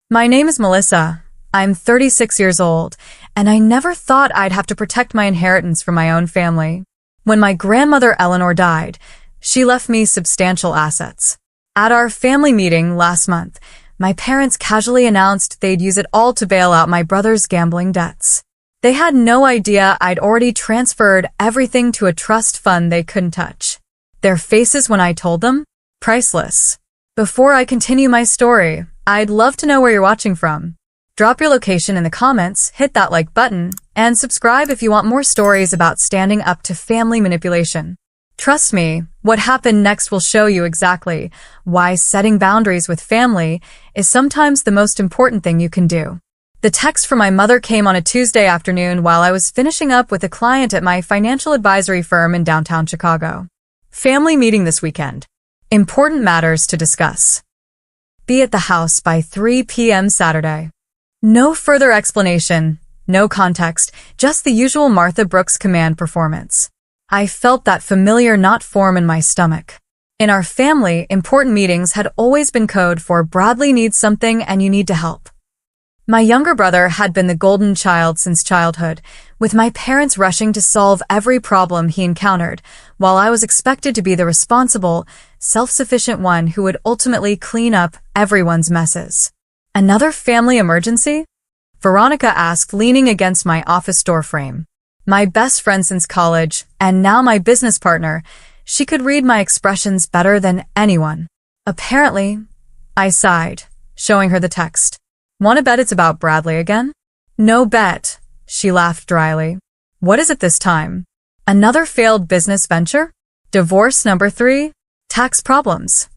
My name is Melissa. I'm 36 years old, and I never thought I'd have to protect my inheritance from my own family. When my grandmother Eleanor died, she left me substantial assets. At our family meeting last month, my parents casually announced they'd use it all to bail out my brother's gambling debts. They had no idea I'd already transferred everything to a trust fund they couldn't touch. Their faces when I told them? Priceless. Before I continue my story, I'd love to know where you're watching from. Drop your location in the comments, hit that like button, and subscribe if you want more stories about standing up to family manipulation. Trust me, what happened next will show you exactly why setting boundaries with family is sometimes the most important thing you can do. The text from my mother came on a Tuesday afternoon while I was finishing up with a client at my financial advisory firm in downtown Chicago. Family meeting this weekend. Important matters to discuss. Be at the house by 3 p.m. Saturday. No further explanation, no context, just the usual Martha Brooks command performance. I felt that familiar knot form in my stomach. In our family, important meetings had always been code for Bradley needs something and you need to help. My younger brother had been the golden child since childhood, with my parents rushing to solve every problem he encountered, while I was expected to be the responsible, self-sufficient one who would ultimately clean up everyone's messes. Another family emergency? Veronica asked, leaning against my office door frame. My best friend since college, and now my business partner, she could read my expressions better than anyone. Apparently, I sighed, showing her the text. Want to bet it's about Bradley again? No bet, she laughed dryly. What is it this time? Another failed business venture? Divorce number 3? Tax problems?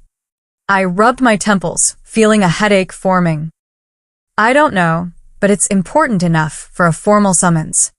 I rubbed my temples, feeling a headache forming. I don't know, but it's important enough for a formal summons.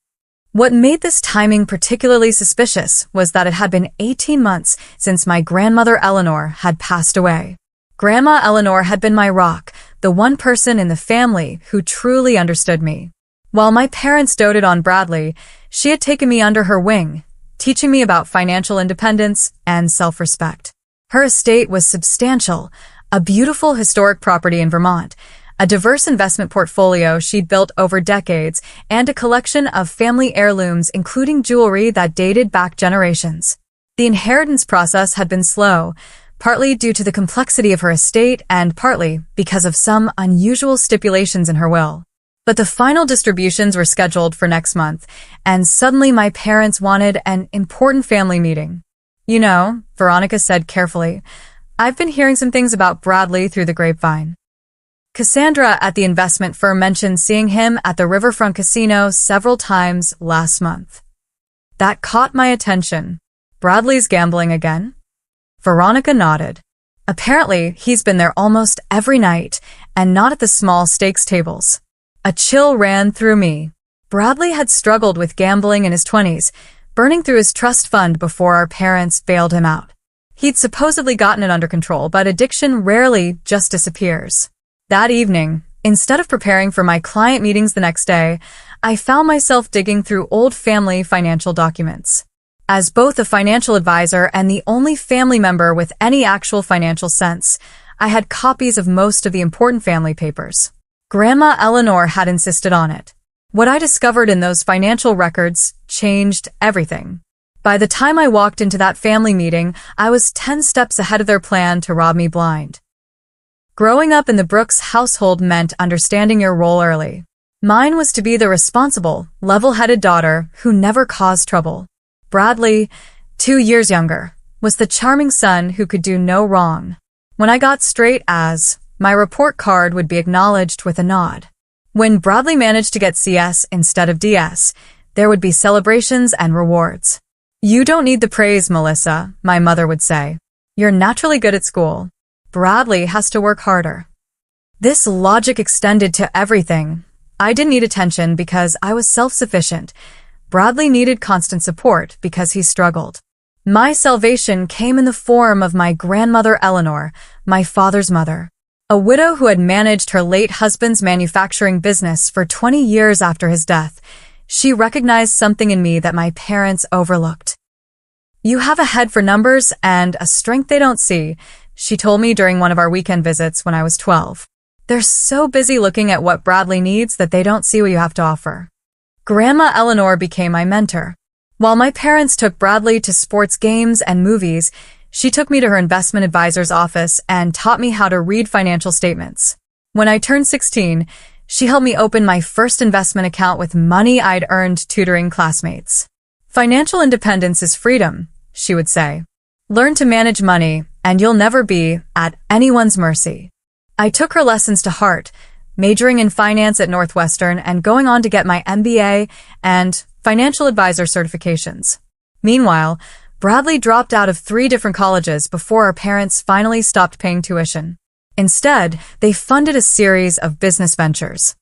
What made this timing particularly suspicious was that it had been 18 months since my grandmother Eleanor had passed away. Grandma Eleanor had been my rock, the one person in the family who truly understood me. While my parents doted on Bradley, she had taken me under her wing, teaching me about financial independence and self-respect. Her estate was substantial, a beautiful historic property in Vermont, a diverse investment portfolio she'd built over decades, and a collection of family heirlooms including jewelry that dated back generations. The inheritance process had been slow, partly due to the complexity of her estate and partly because of some unusual stipulations in her will. But the final distributions were scheduled for next month, and suddenly my parents wanted an important family meeting. You know, Veronica said carefully, I've been hearing some things about Bradley through the grapevine. Cassandra at the investment firm mentioned seeing him at the Riverfront Casino several times last month. That caught my attention. Bradley's gambling again? Veronica nodded. Apparently, he's been there almost every night, and not at the small stakes tables. A chill ran through me. Bradley had struggled with gambling in his 20s, burning through his trust fund before our parents bailed him out. He'd supposedly gotten it under control, but addiction rarely just disappears. That evening, instead of preparing for my client meetings the next day, I found myself digging through old family financial documents. As both a financial advisor and the only family member with any actual financial sense, I had copies of most of the important family papers. Grandma Eleanor had insisted on it. What I discovered in those financial records changed everything. By the time I walked into that family meeting, I was 10 steps ahead of their plan to rob me blind. Growing up in the Brooks household meant understanding your role early. Mine was to be the responsible, level-headed daughter who never caused trouble. Bradley, 2 years younger, was the charming son who could do no wrong. When I got straight A's, my report card would be acknowledged with a nod. When Bradley managed to get CS instead of DS, there would be celebrations and rewards. You don't need the praise, Melissa, my mother would say. You're naturally good at school. Bradley has to work harder. This logic extended to everything. I didn't need attention because I was self-sufficient. Bradley needed constant support because he struggled. My salvation came in the form of my grandmother Eleanor, my father's mother. A widow who had managed her late husband's manufacturing business for 20 years after his death. She recognized something in me that my parents overlooked. You have a head for numbers and a strength they don't see, she told me during one of our weekend visits when I was 12. They're so busy looking at what Bradley needs that they don't see what you have to offer. Grandma Eleanor became my mentor. While my parents took Bradley to sports games and movies, she took me to her investment advisor's office and taught me how to read financial statements. When I turned 16, she helped me open my first investment account with money I'd earned tutoring classmates. Financial independence is freedom, she would say. Learn to manage money, and you'll never be at anyone's mercy. I took her lessons to heart, majoring in finance at Northwestern and going on to get my MBA and financial advisor certifications. Meanwhile, Bradley dropped out of 3 different colleges before our parents finally stopped paying tuition. Instead, they funded a series of business ventures.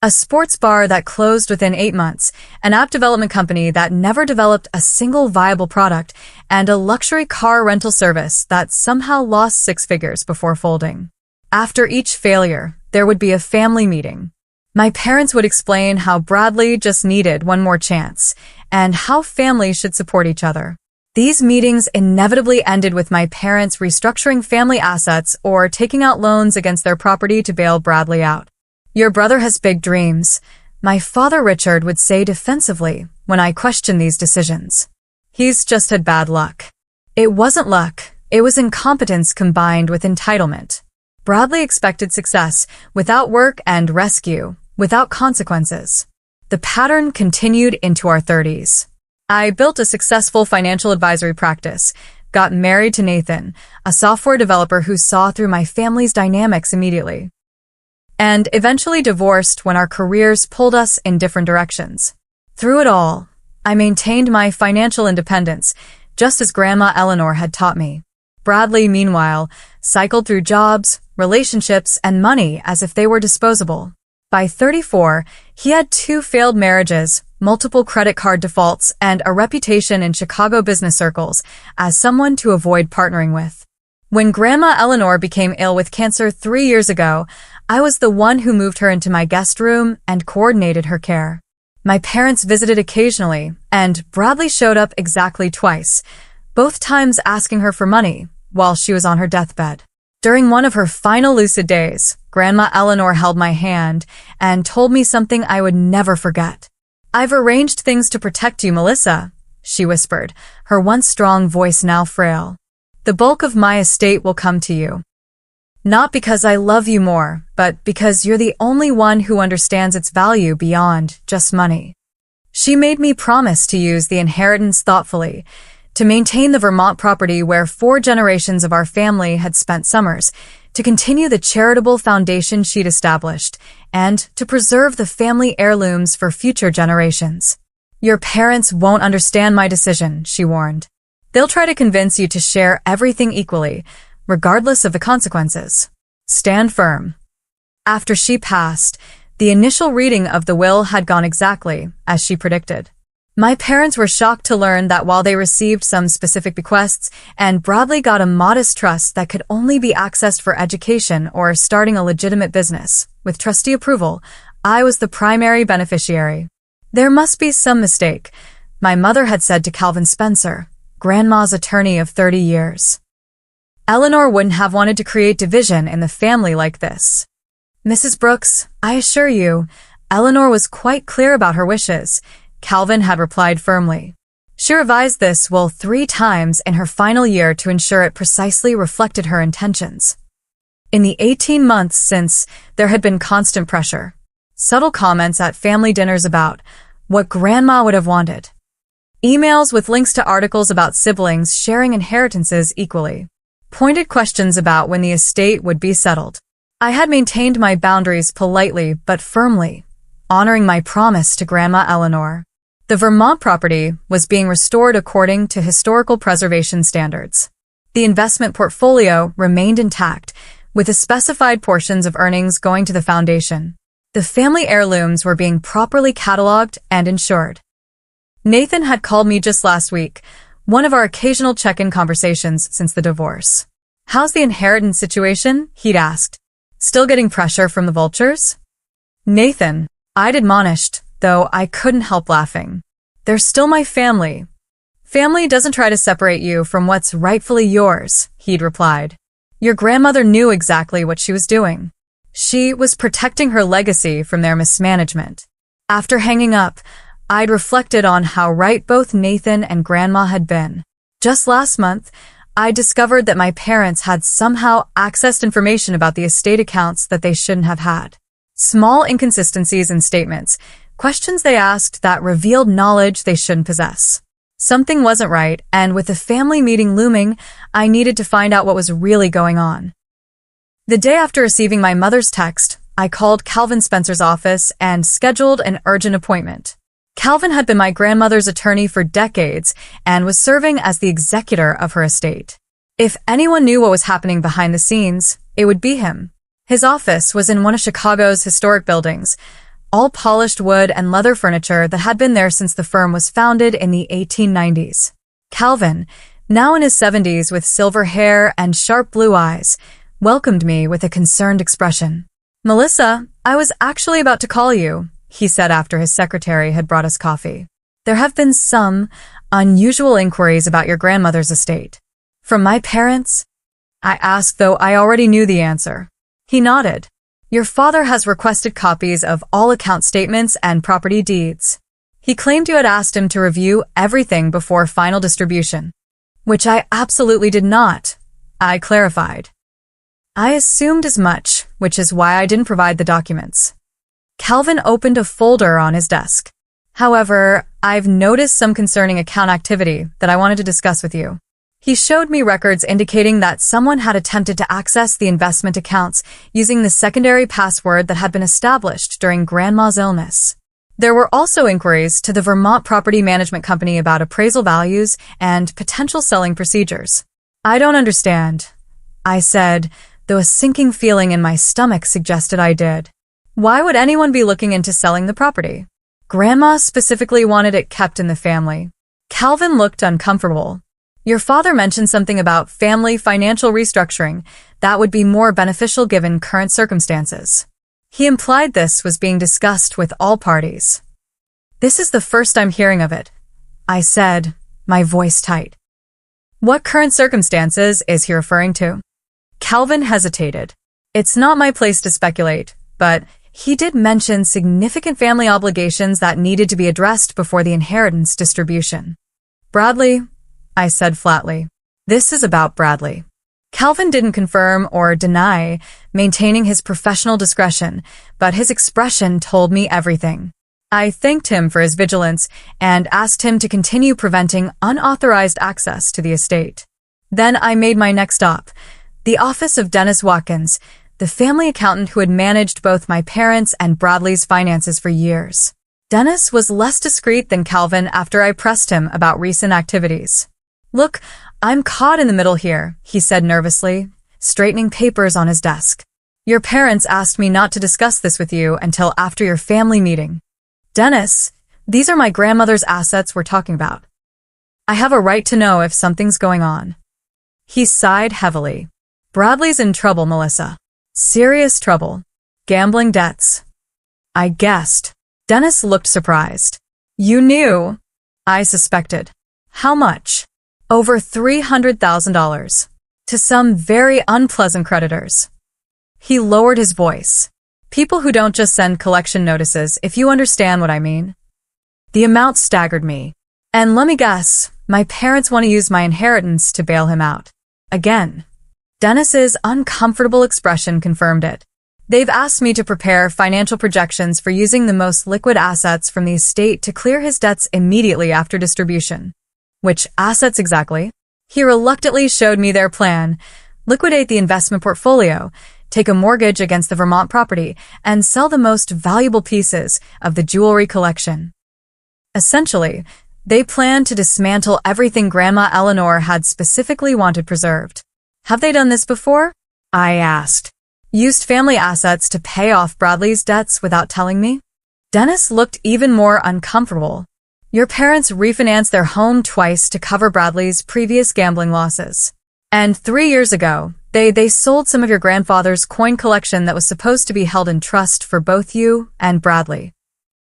A sports bar that closed within 8 months, an app development company that never developed a single viable product, and a luxury car rental service that somehow lost 6 figures before folding. After each failure, there would be a family meeting. My parents would explain how Bradley just needed one more chance, and how families should support each other. These meetings inevitably ended with my parents restructuring family assets or taking out loans against their property to bail Bradley out. Your brother has big dreams, my father Richard would say defensively when I questioned these decisions. He's just had bad luck. It wasn't luck, it was incompetence combined with entitlement. Bradley expected success without work and rescue, without consequences. The pattern continued into our 30s. I built a successful financial advisory practice, got married to Nathan, a software developer who saw through my family's dynamics immediately, and eventually divorced when our careers pulled us in different directions. Through it all, I maintained my financial independence, just as Grandma Eleanor had taught me. Bradley, meanwhile, cycled through jobs, relationships, and money as if they were disposable. By 34, he had 2 failed marriages, multiple credit card defaults, and a reputation in Chicago business circles as someone to avoid partnering with. When Grandma Eleanor became ill with cancer 3 years ago, I was the one who moved her into my guest room and coordinated her care. My parents visited occasionally, and Bradley showed up exactly twice, both times asking her for money while she was on her deathbed. During one of her final lucid days, Grandma Eleanor held my hand and told me something I would never forget. "I've arranged things to protect you, Melissa," she whispered, her once strong voice now frail. "The bulk of my estate will come to you. Not because I love you more, but because you're the only one who understands its value beyond just money." She made me promise to use the inheritance thoughtfully, to maintain the Vermont property where 4 generations of our family had spent summers, to continue the charitable foundation she'd established, and to preserve the family heirlooms for future generations. "Your parents won't understand my decision," she warned. "They'll try to convince you to share everything equally, regardless of the consequences. Stand firm." After she passed, the initial reading of the will had gone exactly as she predicted. My parents were shocked to learn that while they received some specific bequests, and Bradley got a modest trust that could only be accessed for education or starting a legitimate business, with trustee approval, I was the primary beneficiary. "There must be some mistake," my mother had said to Calvin Spencer, Grandma's attorney of 30 years. "Eleanor wouldn't have wanted to create division in the family like this." "Mrs. Brooks, I assure you, Eleanor was quite clear about her wishes," Calvin had replied firmly. She revised this will 3 times in her final year to ensure it precisely reflected her intentions. In the 18 months since, there had been constant pressure. Subtle comments at family dinners about what Grandma would have wanted. Emails with links to articles about siblings sharing inheritances equally. Pointed questions about when the estate would be settled. I had maintained my boundaries politely but firmly, honoring my promise to Grandma Eleanor. The Vermont property was being restored according to historical preservation standards. The investment portfolio remained intact, with the specified portions of earnings going to the foundation. The family heirlooms were being properly cataloged and insured. Nathan had called me just last week, one of our occasional check-in conversations since the divorce. "How's the inheritance situation?" he'd asked. "Still getting pressure from the vultures?" "Nathan," I'd admonished, though I couldn't help laughing. "They're still my family." "Family doesn't try to separate you from what's rightfully yours," he'd replied. "Your grandmother knew exactly what she was doing. She was protecting her legacy from their mismanagement. After hanging up, I'd reflected on how right both Nathan and Grandma had been. Just last month, I discovered that my parents had somehow accessed information about the estate accounts that they shouldn't have had. Small inconsistencies in statements, questions they asked that revealed knowledge they shouldn't possess. Something wasn't right, and with the family meeting looming, I needed to find out what was really going on. The day after receiving my mother's text, I called Calvin Spencer's office and scheduled an urgent appointment. Calvin had been my grandmother's attorney for decades and was serving as the executor of her estate. If anyone knew what was happening behind the scenes, it would be him. His office was in one of Chicago's historic buildings, all polished wood and leather furniture that had been there since the firm was founded in the 1890s. Calvin, now in his 70s with silver hair and sharp blue eyes, welcomed me with a concerned expression. "Melissa, I was actually about to call you," he said after his secretary had brought us coffee. "There have been some unusual inquiries about your grandmother's estate." "From my parents?" I asked, though I already knew the answer. He nodded. "Your father has requested copies of all account statements and property deeds. He claimed you had asked him to review everything before final distribution." "Which I absolutely did not," I clarified. "I assumed as much, which is why I didn't provide the documents." Calvin opened a folder on his desk. "However, I've noticed some concerning account activity that I wanted to discuss with you." He showed me records indicating that someone had attempted to access the investment accounts using the secondary password that had been established during Grandma's illness. There were also inquiries to the Vermont Property Management Company about appraisal values and potential selling procedures. "I don't understand," I said, though a sinking feeling in my stomach suggested I did. "Why would anyone be looking into selling the property?" "Grandma specifically wanted it kept in the family." Calvin looked uncomfortable. "Your father mentioned something about family financial restructuring that would be more beneficial given current circumstances. He implied this was being discussed with all parties." "This is the first I'm hearing of it," I said, my voice tight. "What current circumstances is he referring to?" Calvin hesitated. "It's not my place to speculate, but he did mention significant family obligations that needed to be addressed before the inheritance distribution." "Bradley," I said flatly. "This is about Bradley." Calvin didn't confirm or deny, maintaining his professional discretion, but his expression told me everything. I thanked him for his vigilance and asked him to continue preventing unauthorized access to the estate. Then I made my next stop, the office of Dennis Watkins, the family accountant who had managed both my parents' and Bradley's finances for years. Dennis was less discreet than Calvin after I pressed him about recent activities. "Look, I'm caught in the middle here," he said nervously, straightening papers on his desk. "Your parents asked me not to discuss this with you until after your family meeting." "Dennis, these are my grandmother's assets we're talking about. I have a right to know if something's going on." He sighed heavily. "Bradley's in trouble, Melissa. Serious trouble. Gambling debts." I guessed. Dennis looked surprised. "You knew?" I suspected. "How much?" "Over $300,000. To some very unpleasant creditors." He lowered his voice. "People who don't just send collection notices, if you understand what I mean." The amount staggered me. "And let me guess, my parents want to use my inheritance to bail him out." Again. Dennis's uncomfortable expression confirmed it. "They've asked me to prepare financial projections for using the most liquid assets from the estate to clear his debts immediately after distribution." "Which assets exactly?" He reluctantly showed me their plan. Liquidate the investment portfolio, take a mortgage against the Vermont property, and sell the most valuable pieces of the jewelry collection. Essentially, they planned to dismantle everything Grandma Eleanor had specifically wanted preserved. "Have they done this before?" I asked. "Used family assets to pay off Bradley's debts without telling me?" Dennis looked even more uncomfortable. "Your parents refinanced their home twice to cover Bradley's previous gambling losses. And 3 years ago, they sold some of your grandfather's coin collection that was supposed to be held in trust for both you and Bradley.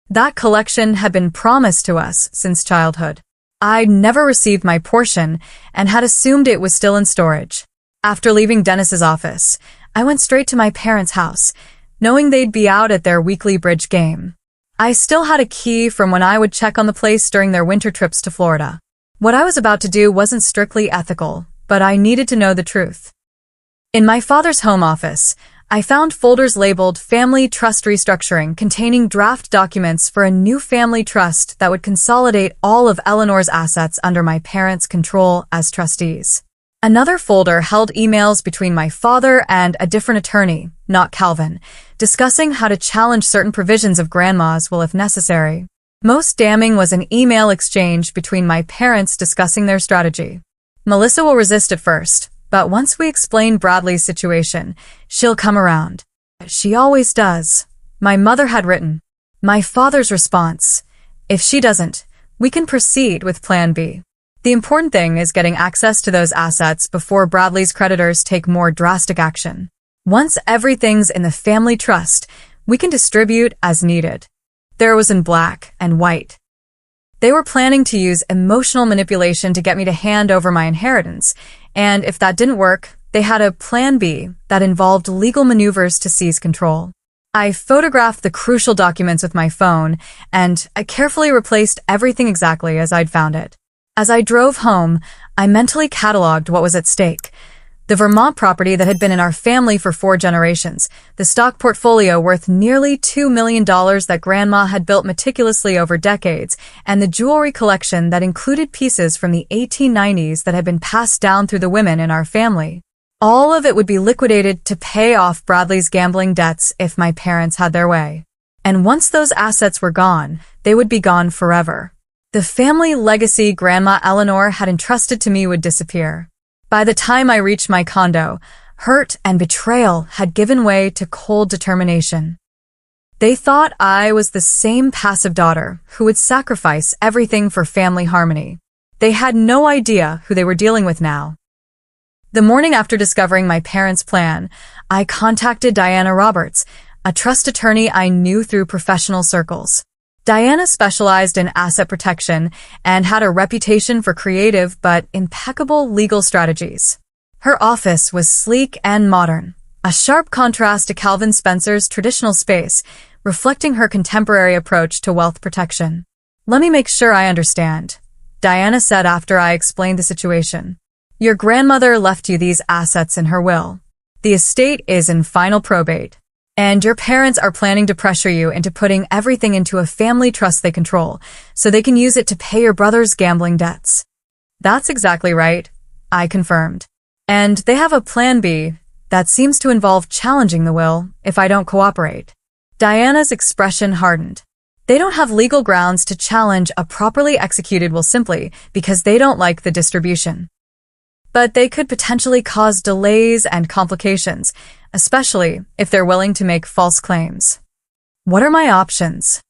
That collection had been promised to us since childhood. I'd never received my portion and had assumed it was still in storage. After leaving Dennis's office, I went straight to my parents' house, knowing they'd be out at their weekly bridge game. I still had a key from when I would check on the place during their winter trips to Florida. What I was about to do wasn't strictly ethical, but I needed to know the truth. In my father's home office, I found folders labeled Family Trust Restructuring containing draft documents for a new family trust that would consolidate all of Eleanor's assets under my parents' control as trustees. Another folder held emails between my father and a different attorney, not Calvin, discussing how to challenge certain provisions of Grandma's will if necessary. Most damning was an email exchange between my parents discussing their strategy. Melissa will resist at first, but once we explain Bradley's situation, she'll come around. She always does. My mother had written. My father's response: if she doesn't, we can proceed with Plan B. The important thing is getting access to those assets before Bradley's creditors take more drastic action. Once everything's in the family trust, we can distribute as needed. There was in black and white. They were planning to use emotional manipulation to get me to hand over my inheritance, and if that didn't work, they had a Plan B that involved legal maneuvers to seize control. I photographed the crucial documents with my phone, and I carefully replaced everything exactly as I'd found it. As I drove home, I mentally cataloged what was at stake. The Vermont property that had been in our family for 4 generations, the stock portfolio worth nearly $2 million that Grandma had built meticulously over decades, and the jewelry collection that included pieces from the 1890s that had been passed down through the women in our family. All of it would be liquidated to pay off Bradley's gambling debts if my parents had their way. And once those assets were gone, they would be gone forever. The family legacy Grandma Eleanor had entrusted to me would disappear. By the time I reached my condo, hurt and betrayal had given way to cold determination. They thought I was the same passive daughter who would sacrifice everything for family harmony. They had no idea who they were dealing with now. The morning after discovering my parents' plan, I contacted Diana Roberts, a trust attorney I knew through professional circles. Diana specialized in asset protection and had a reputation for creative but impeccable legal strategies. Her office was sleek and modern, a sharp contrast to Calvin Spencer's traditional space, reflecting her contemporary approach to wealth protection. "Let me make sure I understand," Diana said after I explained the situation. "Your grandmother left you these assets in her will. The estate is in final probate. And your parents are planning to pressure you into putting everything into a family trust they control, so they can use it to pay your brother's gambling debts." "That's exactly right," I confirmed. "And they have a Plan B that seems to involve challenging the will if I don't cooperate." Diana's expression hardened. "They don't have legal grounds to challenge a properly executed will simply because they don't like the distribution. But they could potentially cause delays and complications, especially if they're willing to make false claims." "What are my options?"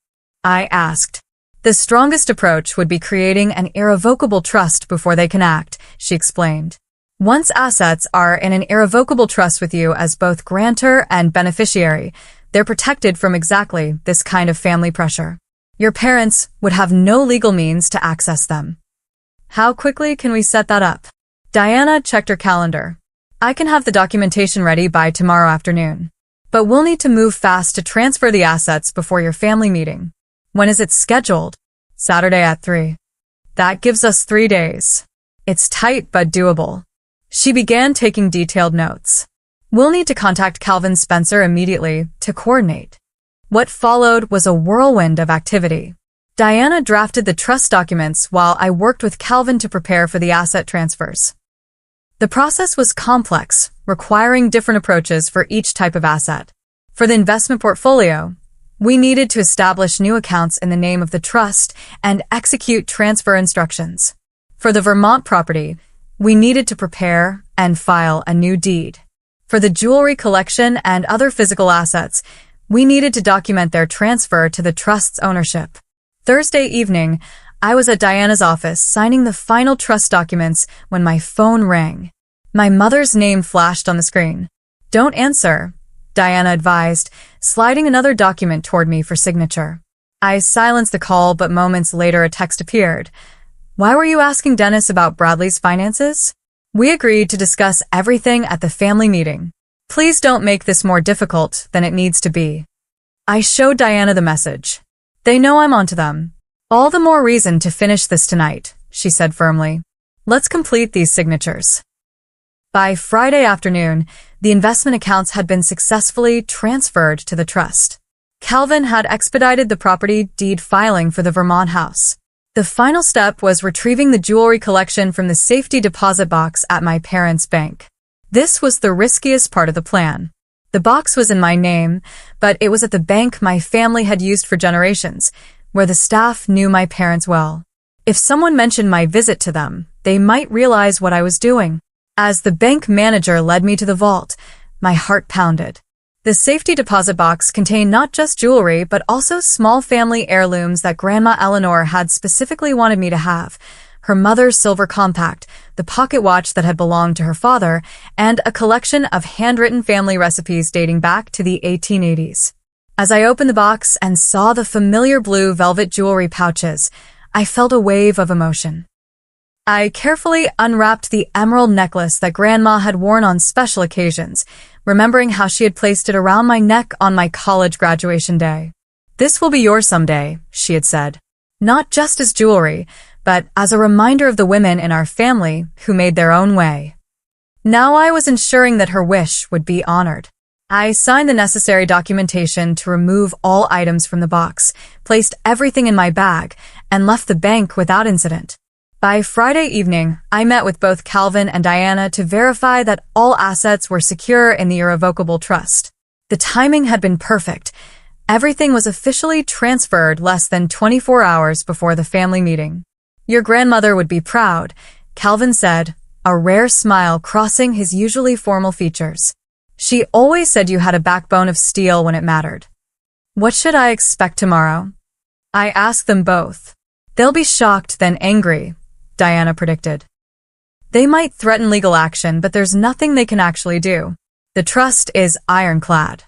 I asked. "The strongest approach would be creating an irrevocable trust before they can act," she explained. "Once assets are in an irrevocable trust with you as both grantor and beneficiary, they're protected from exactly this kind of family pressure. Your parents would have no legal means to access them." "How quickly can we set that up?" Diana checked her calendar. "I can have the documentation ready by tomorrow afternoon. But we'll need to move fast to transfer the assets before your family meeting." "When is it scheduled?" "Saturday at 3. "That gives us 3 days. It's tight but doable." She began taking detailed notes. "We'll need to contact Calvin Spencer immediately to coordinate." What followed was a whirlwind of activity. Diana drafted the trust documents while I worked with Calvin to prepare for the asset transfers. The process was complex, requiring different approaches for each type of asset. For the investment portfolio, we needed to establish new accounts in the name of the trust and execute transfer instructions. For the Vermont property, we needed to prepare and file a new deed. For the jewelry collection and other physical assets, we needed to document their transfer to the trust's ownership. Thursday evening, I was at Diana's office signing the final trust documents when my phone rang. My mother's name flashed on the screen. "Don't answer," Diana advised, sliding another document toward me for signature. I silenced the call, but moments later a text appeared. "Why were you asking Dennis about Bradley's finances?" "We agreed to discuss everything at the family meeting." Please don't make this more difficult than it needs to be. I showed Diana the message. They know I'm onto them. All the more reason to finish this tonight, she said firmly. Let's complete these signatures. By Friday afternoon, the investment accounts had been successfully transferred to the trust. Calvin had expedited the property deed filing for the Vermont house. The final step was retrieving the jewelry collection from the safety deposit box at my parents' bank. This was the riskiest part of the plan. The box was in my name, but it was at the bank my family had used for generations, where the staff knew my parents well. If someone mentioned my visit to them, they might realize what I was doing. As the bank manager led me to the vault, my heart pounded. The safety deposit box contained not just jewelry, but also small family heirlooms that Grandma Eleanor had specifically wanted me to have. Her mother's silver compact, the pocket watch that had belonged to her father, and a collection of handwritten family recipes dating back to the 1880s. As I opened the box and saw the familiar blue velvet jewelry pouches, I felt a wave of emotion. I carefully unwrapped the emerald necklace that Grandma had worn on special occasions, remembering how she had placed it around my neck on my college graduation day. This will be yours someday, she had said. Not just as jewelry, but as a reminder of the women in our family who made their own way. Now I was ensuring that her wish would be honored. I signed the necessary documentation to remove all items from the box, placed everything in my bag, and left the bank without incident. By Friday evening, I met with both Calvin and Diana to verify that all assets were secure in the irrevocable trust. The timing had been perfect. Everything was officially transferred less than 24 hours before the family meeting. Your grandmother would be proud, Calvin said, a rare smile crossing his usually formal features. She always said you had a backbone of steel when it mattered. What should I expect tomorrow? I asked them both. They'll be shocked, then angry, Diana predicted. They might threaten legal action, but there's nothing they can actually do. The trust is ironclad.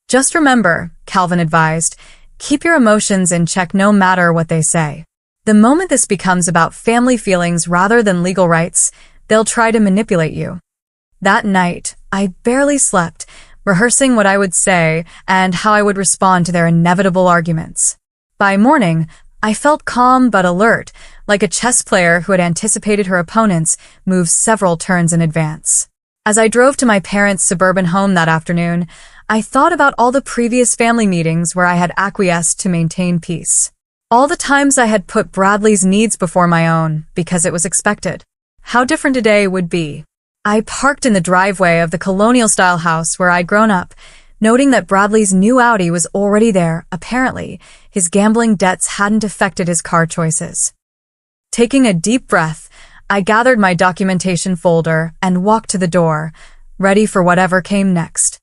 Just remember, Calvin advised, keep your emotions in check no matter what they say. The moment this becomes about family feelings rather than legal rights, they'll try to manipulate you. That night, I barely slept, rehearsing what I would say and how I would respond to their inevitable arguments. By morning, I felt calm but alert, like a chess player who had anticipated her opponent's moves several turns in advance. As I drove to my parents' suburban home that afternoon, I thought about all the previous family meetings where I had acquiesced to maintain peace. All the times I had put Bradley's needs before my own because it was expected. How different today would be. I parked in the driveway of the colonial-style house where I'd grown up, noting that Bradley's new Audi was already there. Apparently, his gambling debts hadn't affected his car choices. Taking a deep breath, I gathered my documentation folder and walked to the door, ready for whatever came next.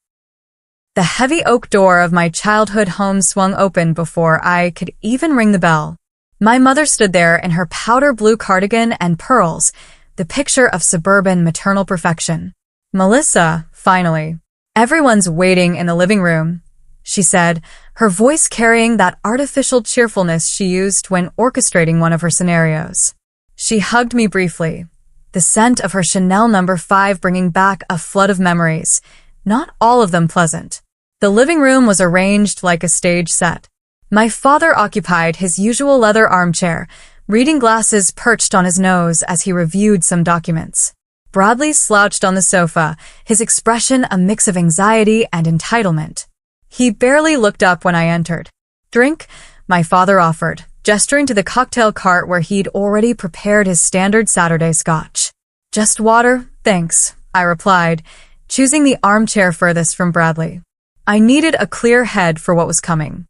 The heavy oak door of my childhood home swung open before I could even ring the bell. My mother stood there in her powder blue cardigan and pearls, the picture of suburban maternal perfection. Melissa, finally. Everyone's waiting in the living room, she said, her voice carrying that artificial cheerfulness she used when orchestrating one of her scenarios. She hugged me briefly, the scent of her Chanel No. 5 bringing back a flood of memories, not all of them pleasant. The living room was arranged like a stage set. My father occupied his usual leather armchair, reading glasses perched on his nose as he reviewed some documents. Bradley slouched on the sofa, his expression a mix of anxiety and entitlement. He barely looked up when I entered. Drink, my father offered, gesturing to the cocktail cart where he'd already prepared his standard Saturday scotch. Just water, thanks, I replied, choosing the armchair furthest from Bradley. I needed a clear head for what was coming.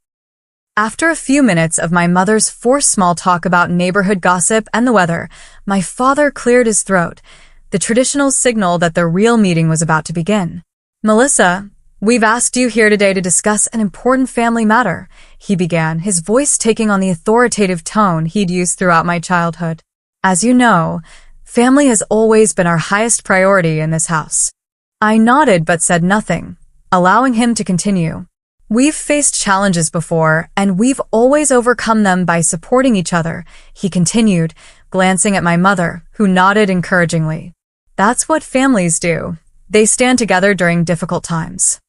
After a few minutes of my mother's forced small talk about neighborhood gossip and the weather, my father cleared his throat, the traditional signal that the real meeting was about to begin. Melissa, we've asked you here today to discuss an important family matter, he began, his voice taking on the authoritative tone he'd used throughout my childhood. As you know, family has always been our highest priority in this house. I nodded but said nothing, allowing him to continue. We've faced challenges before, and we've always overcome them by supporting each other, he continued, glancing at my mother, who nodded encouragingly. That's what families do, They stand together during difficult times.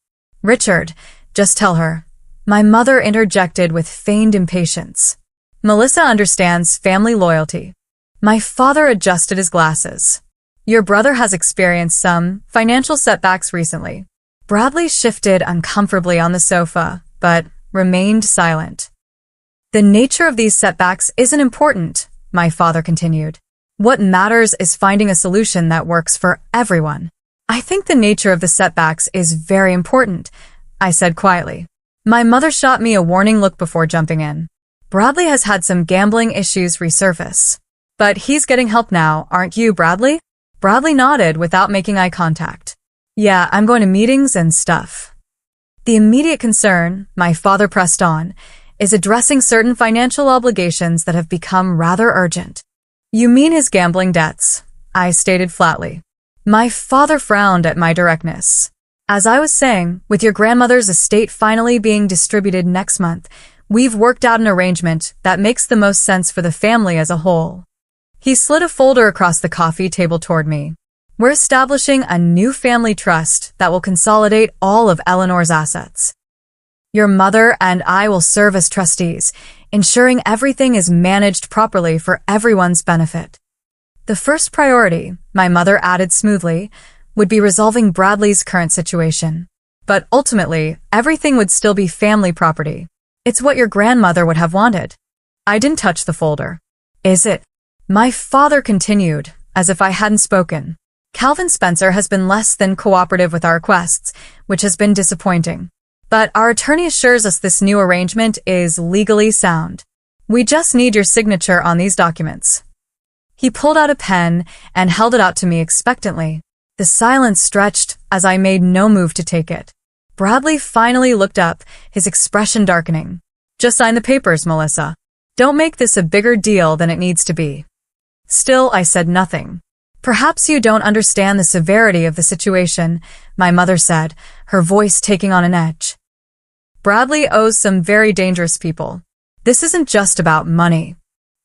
Richard, just tell her. My mother interjected with feigned impatience. Melissa understands family loyalty. My father adjusted his glasses. Your brother has experienced some financial setbacks recently. Bradley shifted uncomfortably on the sofa, but remained silent. The nature of these setbacks isn't important, my father continued. What matters is finding a solution that works for everyone. I think the nature of the setbacks is very important, I said quietly. My mother shot me a warning look before jumping in. Bradley has had some gambling issues resurface. But he's getting help now, aren't you, Bradley? Bradley nodded without making eye contact. Yeah, I'm going to meetings and stuff. The immediate concern, my father pressed on, is addressing certain financial obligations that have become rather urgent. You mean his gambling debts, I stated flatly. My father frowned at my directness. As I was saying, with your grandmother's estate finally being distributed next month, we've worked out an arrangement that makes the most sense for the family as a whole. He slid a folder across the coffee table toward me. We're establishing a new family trust that will consolidate all of Eleanor's assets. Your mother and I will serve as trustees, ensuring everything is managed properly for everyone's benefit. The first priority, my mother added smoothly, would be resolving Bradley's current situation. But ultimately, everything would still be family property. It's what your grandmother would have wanted. I didn't touch the folder. Is it? My father continued, as if I hadn't spoken. Calvin Spencer has been less than cooperative with our requests, which has been disappointing. But our attorney assures us this new arrangement is legally sound. We just need your signature on these documents. He pulled out a pen and held it out to me expectantly. The silence stretched as I made no move to take it. Bradley finally looked up, his expression darkening. Just sign the papers, Melissa. Don't make this a bigger deal than it needs to be. Still, I said nothing. Perhaps you don't understand the severity of the situation, my mother said, her voice taking on an edge. Bradley owes some very dangerous people. This isn't just about money.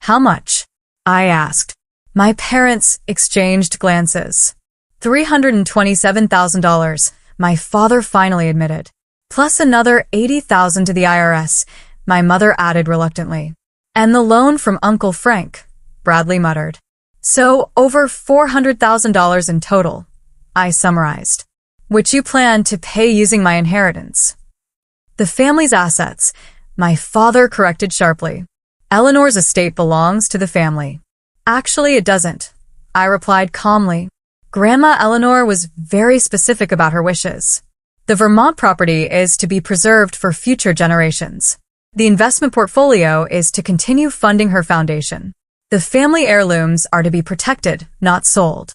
How much? I asked. My parents exchanged glances. $327,000, my father finally admitted. Plus another $80,000 to the IRS, my mother added reluctantly. And the loan from Uncle Frank, Bradley muttered. So, over $400,000 in total, I summarized, which you plan to pay using my inheritance. The family's assets, my father corrected sharply. Eleanor's estate belongs to the family. Actually, it doesn't, I replied calmly. Grandma Eleanor was very specific about her wishes. The Vermont property is to be preserved for future generations. The investment portfolio is to continue funding her foundation. The family heirlooms are to be protected, not sold.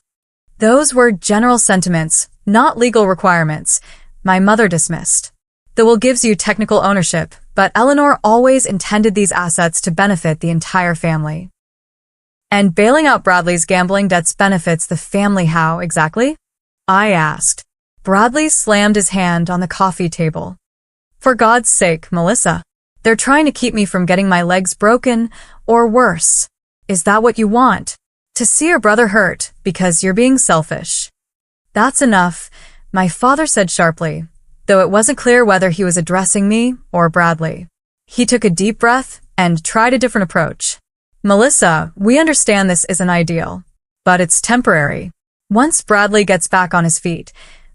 Those were general sentiments, not legal requirements, my mother dismissed. The will gives you technical ownership, but Eleanor always intended these assets to benefit the entire family. And bailing out Bradley's gambling debts benefits the family how, exactly? I asked. Bradley slammed his hand on the coffee table. For God's sake, Melissa. They're trying to keep me from getting my legs broken, or worse. Is that what you want? To see your brother hurt because you're being selfish. That's enough, my father said sharply, though it wasn't clear whether he was addressing me or Bradley. He took a deep breath and tried a different approach. Melissa, we understand this isn't ideal, but it's temporary. Once Bradley gets back on his feet,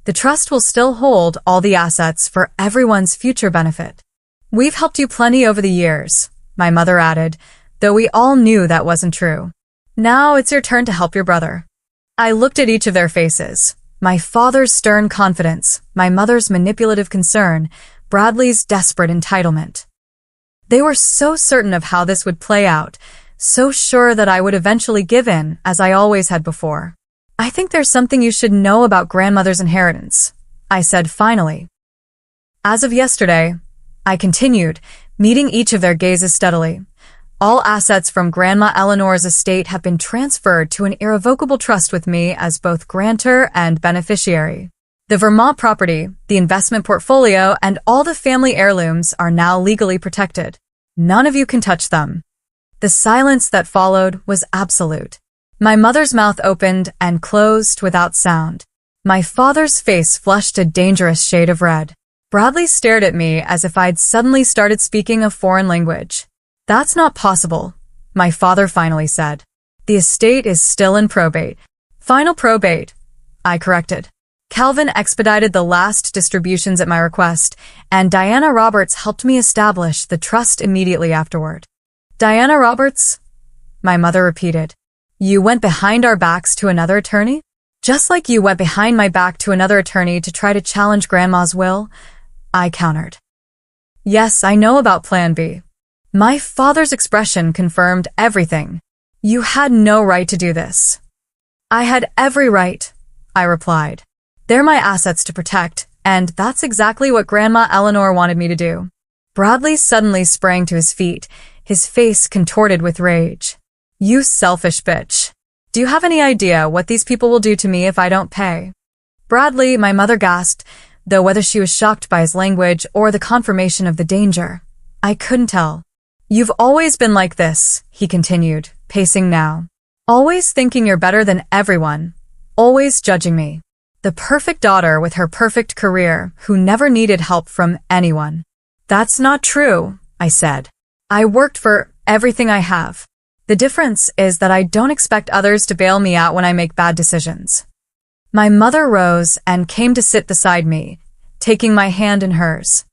the trust will still hold all the assets for everyone's future benefit. We've helped you plenty over the years, my mother added, though we all knew that wasn't true. Now it's your turn to help your brother. I looked at each of their faces. My father's stern confidence, my mother's manipulative concern, Bradley's desperate entitlement. They were so certain of how this would play out, so sure that I would eventually give in, as I always had before. I think there's something you should know about grandmother's inheritance, I said finally. As of yesterday, I continued, meeting each of their gazes steadily. All assets from Grandma Eleanor's estate have been transferred to an irrevocable trust with me as both grantor and beneficiary. The Vermont property, the investment portfolio, and all the family heirlooms are now legally protected. None of you can touch them. The silence that followed was absolute. My mother's mouth opened and closed without sound. My father's face flushed a dangerous shade of red. Bradley stared at me as if I'd suddenly started speaking a foreign language. That's not possible, my father finally said. The estate is still in probate. Final probate, I corrected. Calvin expedited the last distributions at my request, and Diana Roberts helped me establish the trust immediately afterward. Diana Roberts? My mother repeated. You went behind our backs to another attorney? Just like you went behind my back to another attorney to try to challenge Grandma's will? I countered. Yes, I know about Plan B. My father's expression confirmed everything. You had no right to do this. I had every right, I replied. They're my assets to protect, and that's exactly what Grandma Eleanor wanted me to do. Bradley suddenly sprang to his feet, his face contorted with rage. You selfish bitch. Do you have any idea what these people will do to me if I don't pay? Bradley, my mother gasped, though whether she was shocked by his language or the confirmation of the danger, I couldn't tell. You've always been like this, he continued, pacing now. Always thinking you're better than everyone. Always judging me. The perfect daughter with her perfect career who never needed help from anyone. That's not true, I said. I worked for everything I have. The difference is that I don't expect others to bail me out when I make bad decisions. My mother rose and came to sit beside me, taking my hand in hers.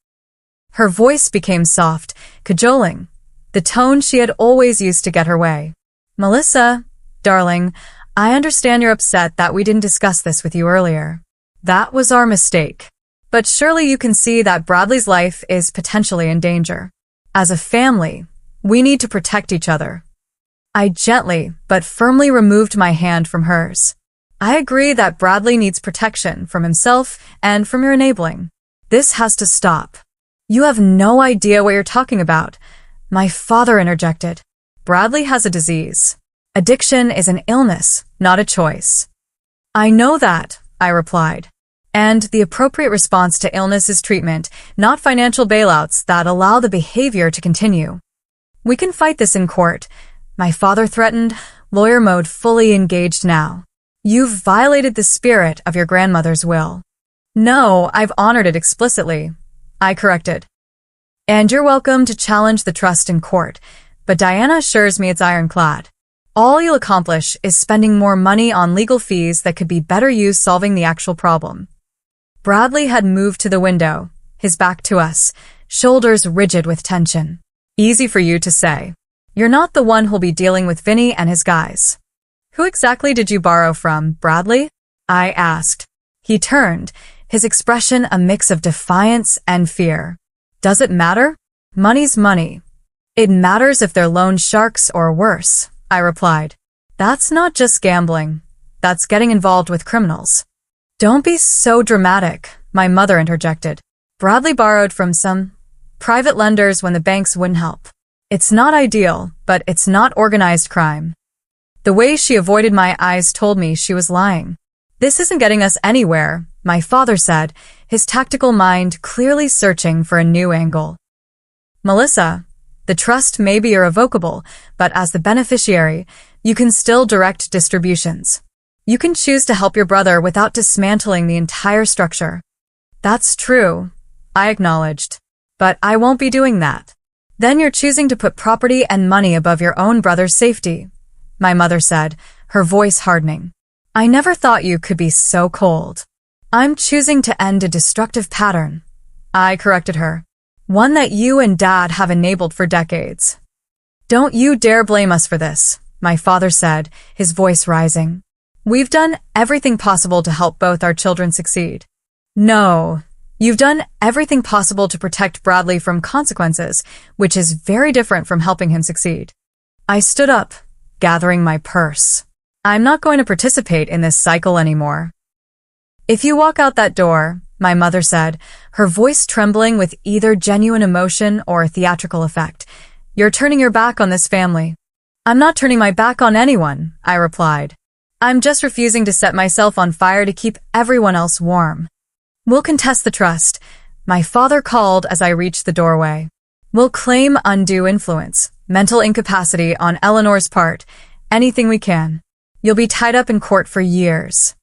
Her voice became soft, cajoling, the tone she had always used to get her way. Melissa, darling, I understand you're upset that we didn't discuss this with you earlier. That was our mistake. But surely you can see that Bradley's life is potentially in danger. As a family, we need to protect each other. I gently but firmly removed my hand from hers. I agree that Bradley needs protection from himself and from your enabling. This has to stop. You have no idea what you're talking about, my father interjected. Bradley has a disease. Addiction is an illness, not a choice. I know that, I replied. And the appropriate response to illness is treatment, not financial bailouts that allow the behavior to continue. We can fight this in court, my father threatened, lawyer mode fully engaged now. You've violated the spirit of your grandmother's will. No, I've honored it explicitly, I corrected. And you're welcome to challenge the trust in court, but Diana assures me it's ironclad. All you'll accomplish is spending more money on legal fees that could be better used solving the actual problem. Bradley had moved to the window, his back to us, shoulders rigid with tension. Easy for you to say. You're not the one who'll be dealing with Vinny and his guys. Who exactly did you borrow from, Bradley? I asked. He turned, his expression a mix of defiance and fear. Does it matter? Money's money. It matters if they're loan sharks or worse, I replied. That's not just gambling. That's getting involved with criminals. Don't be so dramatic, my mother interjected. Bradley borrowed from some private lenders when the banks wouldn't help. It's not ideal, but it's not organized crime. The way she avoided my eyes told me she was lying. This isn't getting us anywhere, my father said, his tactical mind clearly searching for a new angle. Melissa, the trust may be irrevocable, but as the beneficiary, you can still direct distributions. You can choose to help your brother without dismantling the entire structure. That's true, I acknowledged. But I won't be doing that. Then you're choosing to put property and money above your own brother's safety, my mother said, her voice hardening. I never thought you could be so cold. I'm choosing to end a destructive pattern, I corrected her. One that you and Dad have enabled for decades. Don't you dare blame us for this, my father said, his voice rising. We've done everything possible to help both our children succeed. No, you've done everything possible to protect Bradley from consequences, which is very different from helping him succeed. I stood up, gathering my purse. I'm not going to participate in this cycle anymore. If you walk out that door, my mother said, her voice trembling with either genuine emotion or theatrical effect, you're turning your back on this family. I'm not turning my back on anyone, I replied. I'm just refusing to set myself on fire to keep everyone else warm. We'll contest the trust, my father called as I reached the doorway. We'll claim undue influence, mental incapacity on Eleanor's part, anything we can. You'll be tied up in court for years.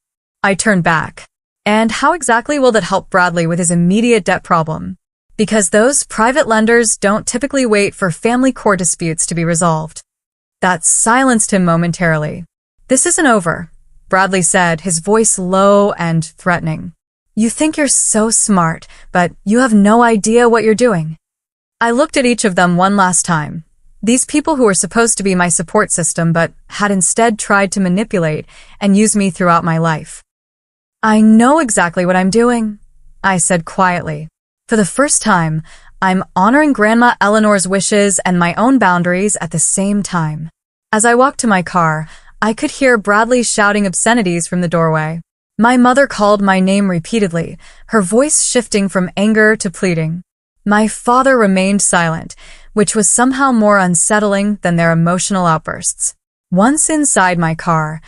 I turned back. And how exactly will that help Bradley with his immediate debt problem? Because those private lenders don't typically wait for family court disputes to be resolved. That silenced him momentarily. This isn't over, Bradley said, his voice low and threatening. You think you're so smart, but you have no idea what you're doing. I looked at each of them one last time. These people who were supposed to be my support system but had instead tried to manipulate and use me throughout my life. I know exactly what I'm doing, I said quietly. For the first time, I'm honoring Grandma Eleanor's wishes and my own boundaries at the same time. As I walked to my car, I could hear Bradley shouting obscenities from the doorway. My mother called my name repeatedly, her voice shifting from anger to pleading. My father remained silent, which was somehow more unsettling than their emotional outbursts. Once inside my car,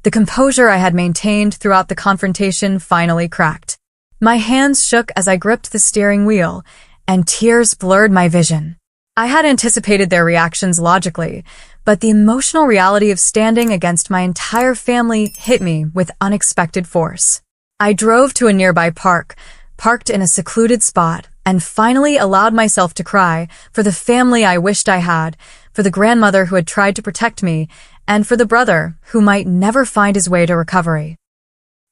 the composure I had maintained throughout the confrontation finally cracked. My hands shook as I gripped the steering wheel, and tears blurred my vision. I had anticipated their reactions logically, but the emotional reality of standing against my entire family hit me with unexpected force. I drove to a nearby park, parked in a secluded spot, and finally allowed myself to cry for the family I wished I had, for the grandmother who had tried to protect me, and for the brother who might never find his way to recovery.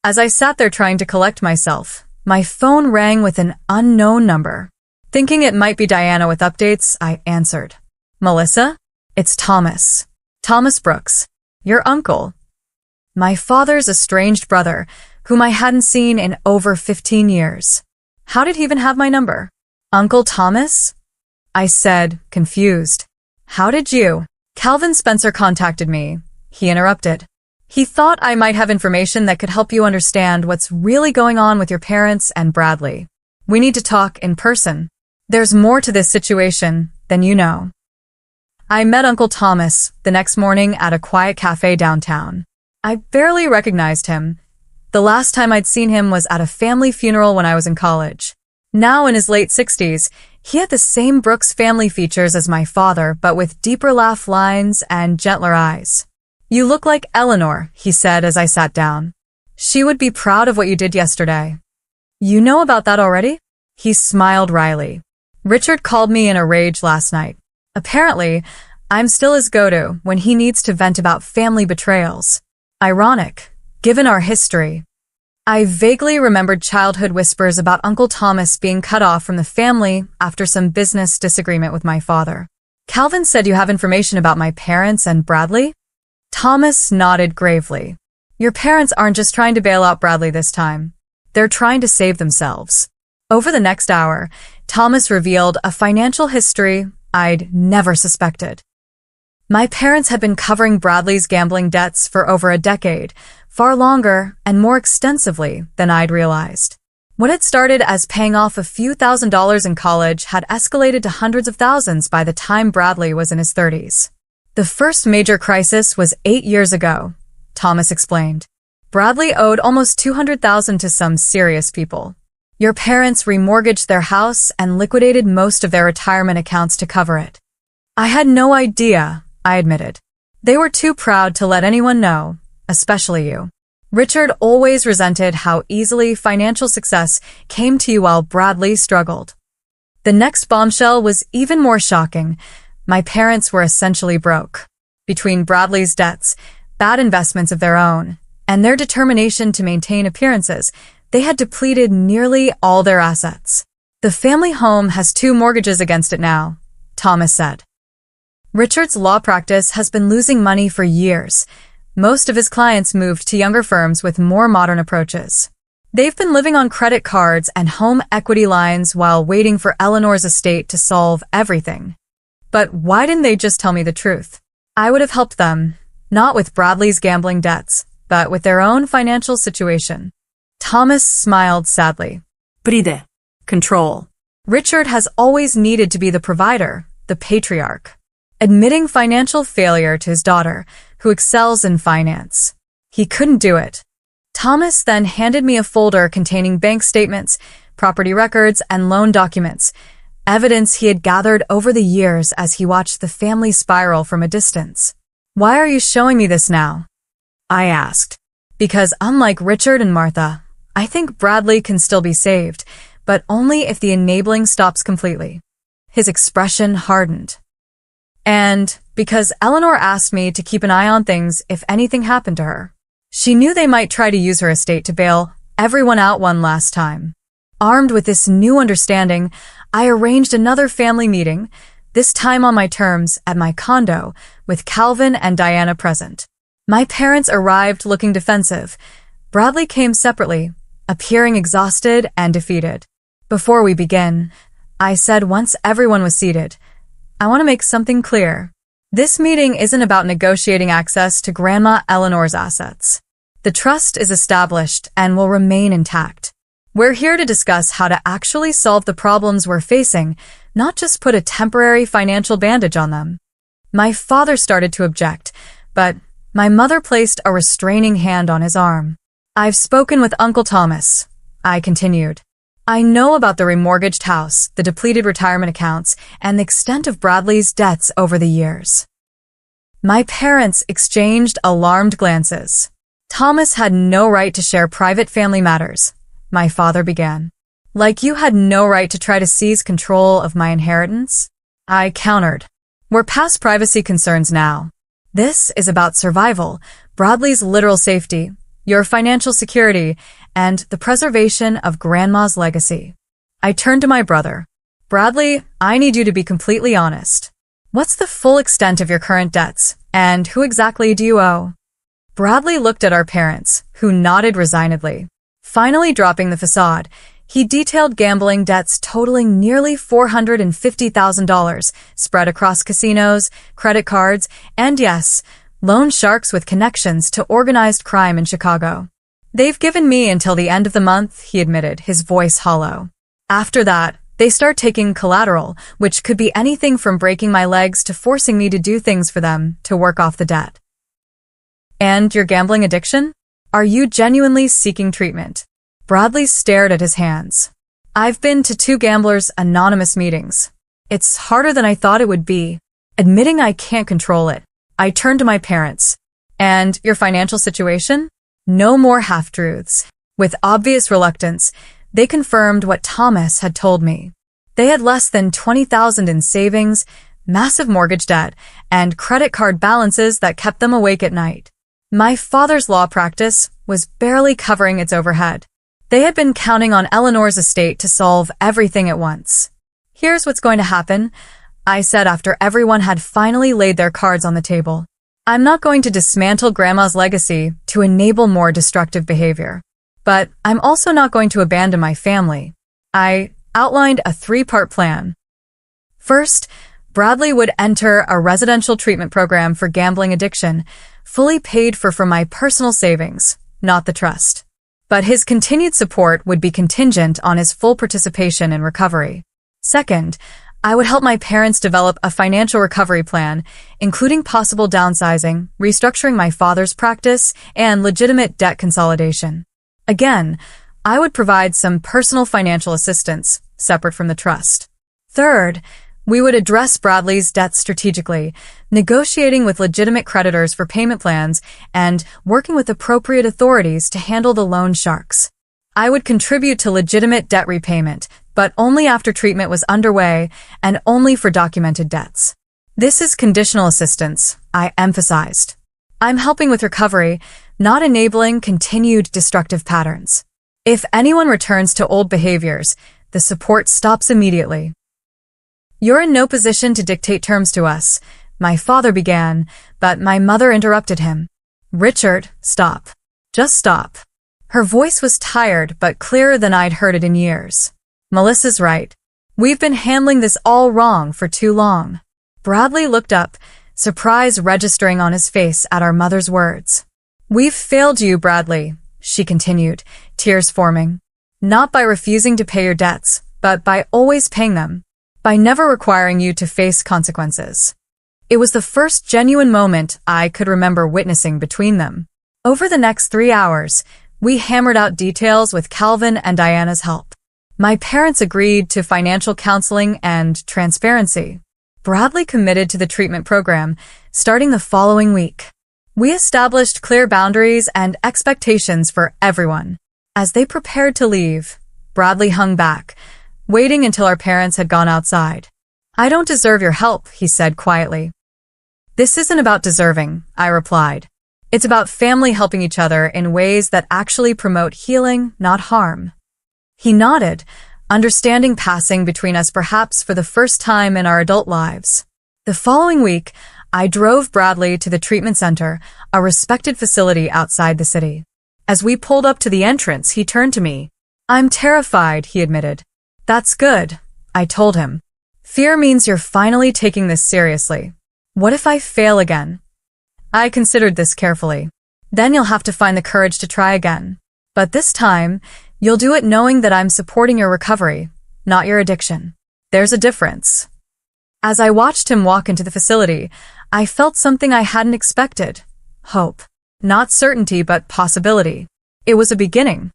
As I sat there trying to collect myself, my phone rang with an unknown number. Thinking it might be Diana with updates, I answered. Melissa? It's Thomas. Thomas Brooks. Your uncle. My father's estranged brother, whom I hadn't seen in over 15 years. How did he even have my number? Uncle Thomas? I said, confused. How did you? Calvin Spencer contacted me. He interrupted. He thought I might have information that could help you understand what's really going on with your parents and Bradley. We need to talk in person. There's more to this situation than you know. I met Uncle Thomas the next morning at a quiet cafe downtown. I barely recognized him. The last time I'd seen him was at a family funeral when I was in college. Now in his late 60s, he had the same Brooks family features as my father, but with deeper laugh lines and gentler eyes. You look like Eleanor, he said as I sat down. She would be proud of what you did yesterday. You know about that already? He smiled wryly. Richard called me in a rage last night. Apparently, I'm still his go-to when he needs to vent about family betrayals. Ironic, given our history. I vaguely remembered childhood whispers about Uncle Thomas being cut off from the family after some business disagreement with my father. Calvin said you have information about my parents and Bradley? Thomas nodded gravely. Your parents aren't just trying to bail out Bradley this time. They're trying to save themselves. Over the next hour, Thomas revealed a financial history I'd never suspected. My parents had been covering Bradley's gambling debts for over a decade, far longer and more extensively than I'd realized. What had started as paying off a few $1,000s in college had escalated to hundreds of thousands by the time Bradley was in his 30s. The first major crisis was 8 years ago, Thomas explained. Bradley owed almost $200,000 to some serious people. Your parents remortgaged their house and liquidated most of their retirement accounts to cover it. I had no idea, I admitted. They were too proud to let anyone know, especially you. Richard always resented how easily financial success came to you while Bradley struggled. The next bombshell was even more shocking. My parents were essentially broke. Between Bradley's debts, bad investments of their own, and their determination to maintain appearances, they had depleted nearly all their assets. The family home has 2 mortgages against it now, Thomas said. Richard's law practice has been losing money for years. Most of his clients moved to younger firms with more modern approaches. They've been living on credit cards and home equity lines while waiting for Eleanor's estate to solve everything. But why didn't they just tell me the truth? I would have helped them, not with Bradley's gambling debts, but with their own financial situation. Thomas smiled sadly. Bride. Control. Richard has always needed to be the provider, the patriarch, admitting financial failure to his daughter, who excels in finance. He couldn't do it. Thomas then handed me a folder containing bank statements, property records, and loan documents, evidence he had gathered over the years as he watched the family spiral from a distance. Why are you showing me this now? I asked. Because unlike Richard and Martha, I think Bradley can still be saved, but only if the enabling stops completely. His expression hardened. And because Eleanor asked me to keep an eye on things if anything happened to her. She knew they might try to use her estate to bail everyone out one last time. Armed with this new understanding, I arranged another family meeting, this time on my terms at my condo, with Calvin and Diana present. My parents arrived looking defensive. Bradley came separately, appearing exhausted and defeated. Before we begin, I said once everyone was seated, I want to make something clear. This meeting isn't about negotiating access to Grandma Eleanor's assets. The trust is established and will remain intact. We're here to discuss how to actually solve the problems we're facing, not just put a temporary financial bandage on them. My father started to object, but my mother placed a restraining hand on his arm. I've spoken with Uncle Thomas, I continued. I know about the remortgaged house, the depleted retirement accounts, and the extent of Bradley's debts over the years. My parents exchanged alarmed glances. Thomas had no right to share private family matters, my father began. Like you had no right to try to seize control of my inheritance? I countered. We're past privacy concerns now. This is about survival, Bradley's literal safety, your financial security, and the preservation of Grandma's legacy. I turned to my brother. Bradley, I need you to be completely honest. What's the full extent of your current debts, and who exactly do you owe? Bradley looked at our parents, who nodded resignedly. Finally dropping the facade, he detailed gambling debts totaling nearly $450,000, spread across casinos, credit cards, and yes, loan sharks with connections to organized crime in Chicago. They've given me until the end of the month, he admitted, his voice hollow. After that, they start taking collateral, which could be anything from breaking my legs to forcing me to do things for them to work off the debt. And your gambling addiction? Are you genuinely seeking treatment? Bradley stared at his hands. I've been to 2 Gamblers Anonymous meetings. It's harder than I thought it would be. Admitting I can't control it, I turned to my parents. And your financial situation? No more half-truths. With obvious reluctance, they confirmed what Thomas had told me. They had less than $20,000 in savings, massive mortgage debt, and credit card balances that kept them awake at night. My father's law practice was barely covering its overhead. They had been counting on Eleanor's estate to solve everything at once. Here's what's going to happen, I said after everyone had finally laid their cards on the table. I'm not going to dismantle Grandma's legacy to enable more destructive behavior. But I'm also not going to abandon my family. I outlined a 3-part plan. First, Bradley would enter a residential treatment program for gambling addiction, fully paid for from my personal savings, not the trust. But his continued support would be contingent on his full participation in recovery. Second, I would help my parents develop a financial recovery plan, including possible downsizing, restructuring my father's practice, and legitimate debt consolidation. Again, I would provide some personal financial assistance, separate from the trust. Third, we would address Bradley's debts strategically, negotiating with legitimate creditors for payment plans and working with appropriate authorities to handle the loan sharks. I would contribute to legitimate debt repayment, but only after treatment was underway and only for documented debts. This is conditional assistance, I emphasized. I'm helping with recovery, not enabling continued destructive patterns. If anyone returns to old behaviors, the support stops immediately. You're in no position to dictate terms to us, my father began, but my mother interrupted him. Richard, stop. Just stop. Her voice was tired but clearer than I'd heard it in years. Melissa's right. We've been handling this all wrong for too long. Bradley looked up, surprise registering on his face at our mother's words. We've failed you, Bradley, she continued, tears forming. Not by refusing to pay your debts, but by always paying them. By never requiring you to face consequences. It was the first genuine moment I could remember witnessing between them. Over the next 3 hours, we hammered out details with Calvin and Diana's help. My parents agreed to financial counseling and transparency. Bradley committed to the treatment program, starting the following week. We established clear boundaries and expectations for everyone. As they prepared to leave, Bradley hung back, waiting until our parents had gone outside. "I don't deserve your help," he said quietly. "This isn't about deserving," I replied. "It's about family helping each other in ways that actually promote healing, not harm." He nodded, understanding passing between us perhaps for the first time in our adult lives. The following week, I drove Bradley to the treatment center, a respected facility outside the city. As we pulled up to the entrance, he turned to me. "I'm terrified," he admitted. "That's good," I told him. "Fear means you're finally taking this seriously. What if I fail again?" "I considered this carefully. Then you'll have to find the courage to try again. But this time, you'll do it knowing that I'm supporting your recovery, not your addiction. There's a difference." As I watched him walk into the facility, I felt something I hadn't expected. Hope. Not certainty, but possibility. It was a beginning.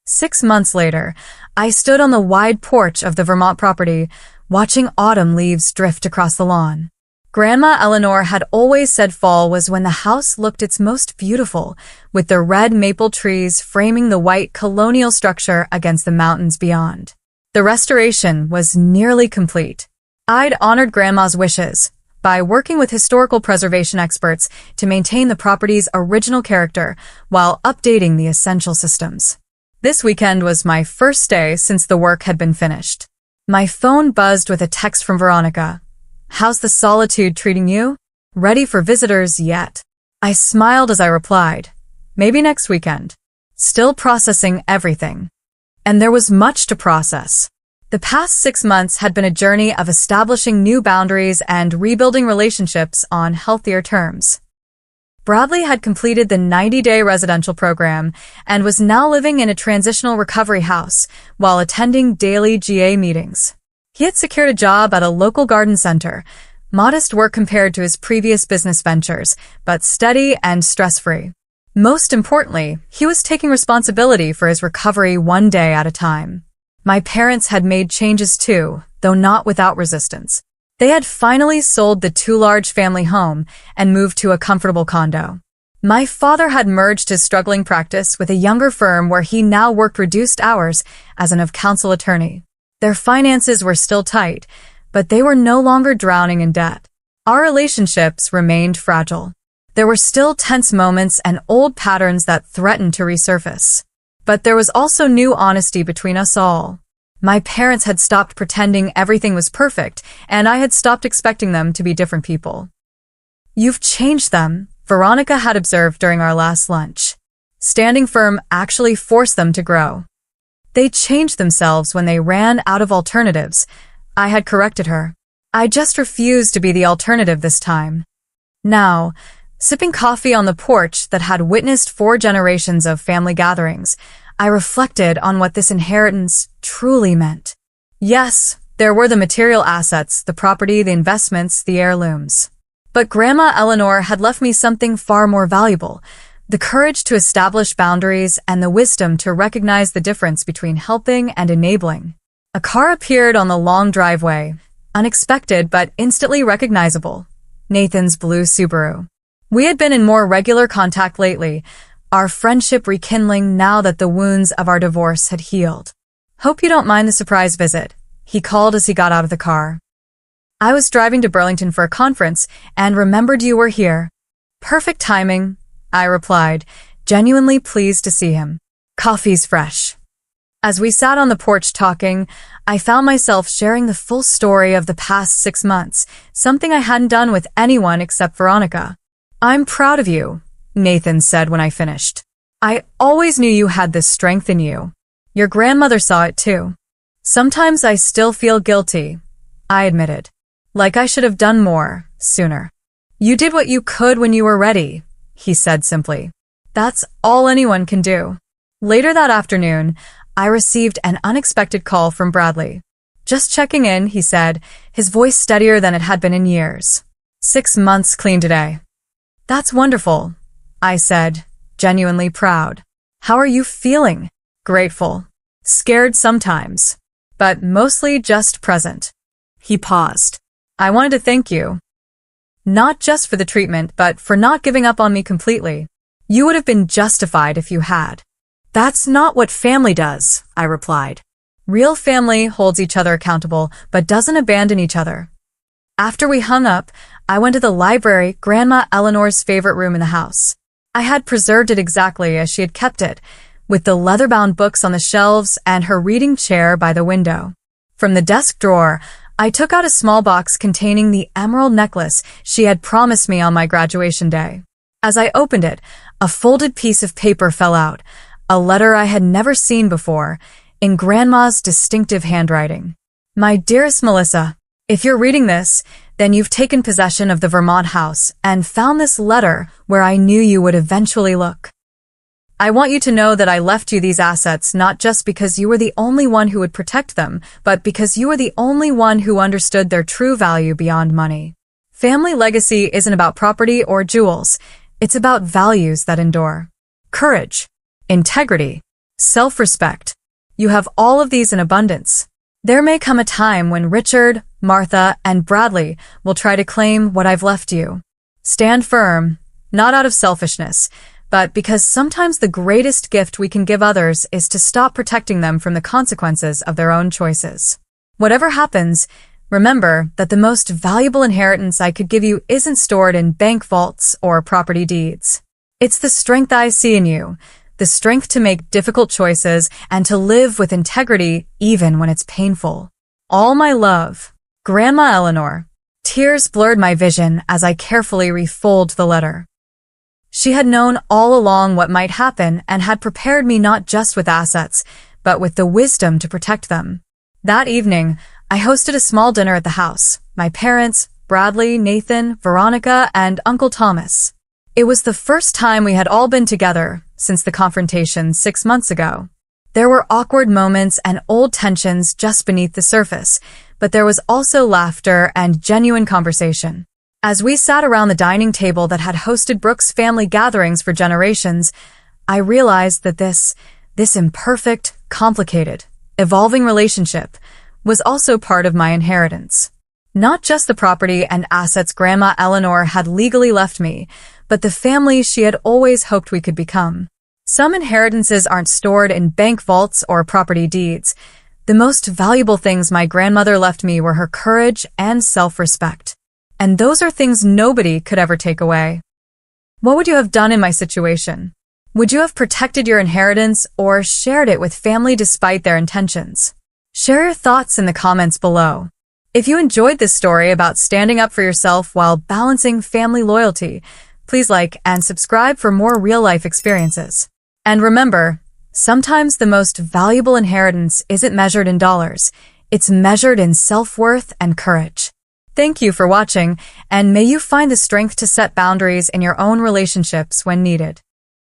6 months later, I stood on the wide porch of the Vermont property, watching autumn leaves drift across the lawn. Grandma Eleanor had always said fall was when the house looked its most beautiful, with the red maple trees framing the white colonial structure against the mountains beyond. The restoration was nearly complete. I'd honored Grandma's wishes by working with historical preservation experts to maintain the property's original character while updating the essential systems. This weekend was my first day since the work had been finished. My phone buzzed with a text from Veronica. "How's the solitude treating you? Ready for visitors yet?" I smiled as I replied, "Maybe next weekend." Still processing everything. And there was much to process. The past 6 months had been a journey of establishing new boundaries and rebuilding relationships on healthier terms. Bradley had completed the 90-day residential program and was now living in a transitional recovery house while attending daily GA meetings. He had secured a job at a local garden center, modest work compared to his previous business ventures, but steady and stress-free. Most importantly, he was taking responsibility for his recovery one day at a time. My parents had made changes too, though not without resistance. They had finally sold the too-large family home and moved to a comfortable condo. My father had merged his struggling practice with a younger firm where he now worked reduced hours as an of-counsel attorney. Their finances were still tight, but they were no longer drowning in debt. Our relationships remained fragile. There were still tense moments and old patterns that threatened to resurface. But there was also new honesty between us all. My parents had stopped pretending everything was perfect, and I had stopped expecting them to be different people. "You've changed them," Veronica had observed during our last lunch. Standing firm actually forced them to grow. They changed themselves when they ran out of alternatives. I had corrected her. I just refused to be the alternative this time. Now, sipping coffee on the porch that had witnessed 4 generations of family gatherings, I reflected on what this inheritance truly meant. Yes, there were the material assets, the property, the investments, the heirlooms. But Grandma Eleanor had left me something far more valuable, the courage to establish boundaries and the wisdom to recognize the difference between helping and enabling. A car appeared on the long driveway, unexpected but instantly recognizable. Nathan's blue Subaru. We had been in more regular contact lately, our friendship rekindling now that the wounds of our divorce had healed. "Hope you don't mind the surprise visit," he called as he got out of the car. "I was driving to Burlington for a conference and remembered you were here." "Perfect timing," I replied, genuinely pleased to see him. "Coffee's fresh." As we sat on the porch talking, I found myself sharing the full story of the past 6 months, something I hadn't done with anyone except Veronica. "I'm proud of you," Nathan said when I finished. "I always knew you had this strength in you. Your grandmother saw it too." "Sometimes I still feel guilty," I admitted. "Like I should have done more, sooner." "You did what you could when you were ready," he said simply. "That's all anyone can do." Later that afternoon, I received an unexpected call from Bradley. "Just checking in," he said, his voice steadier than it had been in years. 6 months clean today." "That's wonderful," I said, genuinely proud. "How are you feeling?" "Grateful. Scared sometimes. But mostly just present." He paused. "I wanted to thank you. Not just for the treatment, but for not giving up on me completely. You would have been justified if you had. That's not what family does, I replied. Real family holds each other accountable, but doesn't abandon each other. After we hung up, I went to the library, Grandma Eleanor's favorite room in the house. I had preserved it exactly as she had kept it, with the leather-bound books on the shelves and her reading chair by the window. From the desk drawer, I took out a small box containing the emerald necklace she had promised me on my graduation day. As I opened it, a folded piece of paper fell out, a letter I had never seen before, in Grandma's distinctive handwriting. My dearest Melissa, if you're reading this, then you've taken possession of the Vermont house and found this letter where I knew you would eventually look. I want you to know that I left you these assets not just because you were the only one who would protect them, but because you were the only one who understood their true value beyond money. Family legacy isn't about property or jewels. It's about values that endure. Courage, integrity, self-respect. You have all of these in abundance. There may come a time when Richard, Martha, and Bradley will try to claim what I've left you. Stand firm, not out of selfishness, but because sometimes the greatest gift we can give others is to stop protecting them from the consequences of their own choices. Whatever happens, remember that the most valuable inheritance I could give you isn't stored in bank vaults or property deeds. It's the strength I see in you, the strength to make difficult choices and to live with integrity even when it's painful. All my love, Grandma Eleanor. Tears blurred my vision as I carefully refolded the letter. She had known all along what might happen and had prepared me not just with assets, but with the wisdom to protect them. That evening, I hosted a small dinner at the house. My parents, Bradley, Nathan, Veronica, and Uncle Thomas. It was the first time we had all been together since the confrontation 6 months ago. There were awkward moments and old tensions just beneath the surface, but there was also laughter and genuine conversation. As we sat around the dining table that had hosted Brooks' family gatherings for generations, I realized that this imperfect, complicated, evolving relationship was also part of my inheritance. Not just the property and assets Grandma Eleanor had legally left me, but the family she had always hoped we could become. Some inheritances aren't stored in bank vaults or property deeds. The most valuable things my grandmother left me were her courage and self-respect. And those are things nobody could ever take away. What would you have done in my situation? Would you have protected your inheritance or shared it with family despite their intentions? Share your thoughts in the comments below. If you enjoyed this story about standing up for yourself while balancing family loyalty, please like and subscribe for more real-life experiences. And remember, sometimes the most valuable inheritance isn't measured in dollars, it's measured in self-worth and courage. Thank you for watching, and may you find the strength to set boundaries in your own relationships when needed.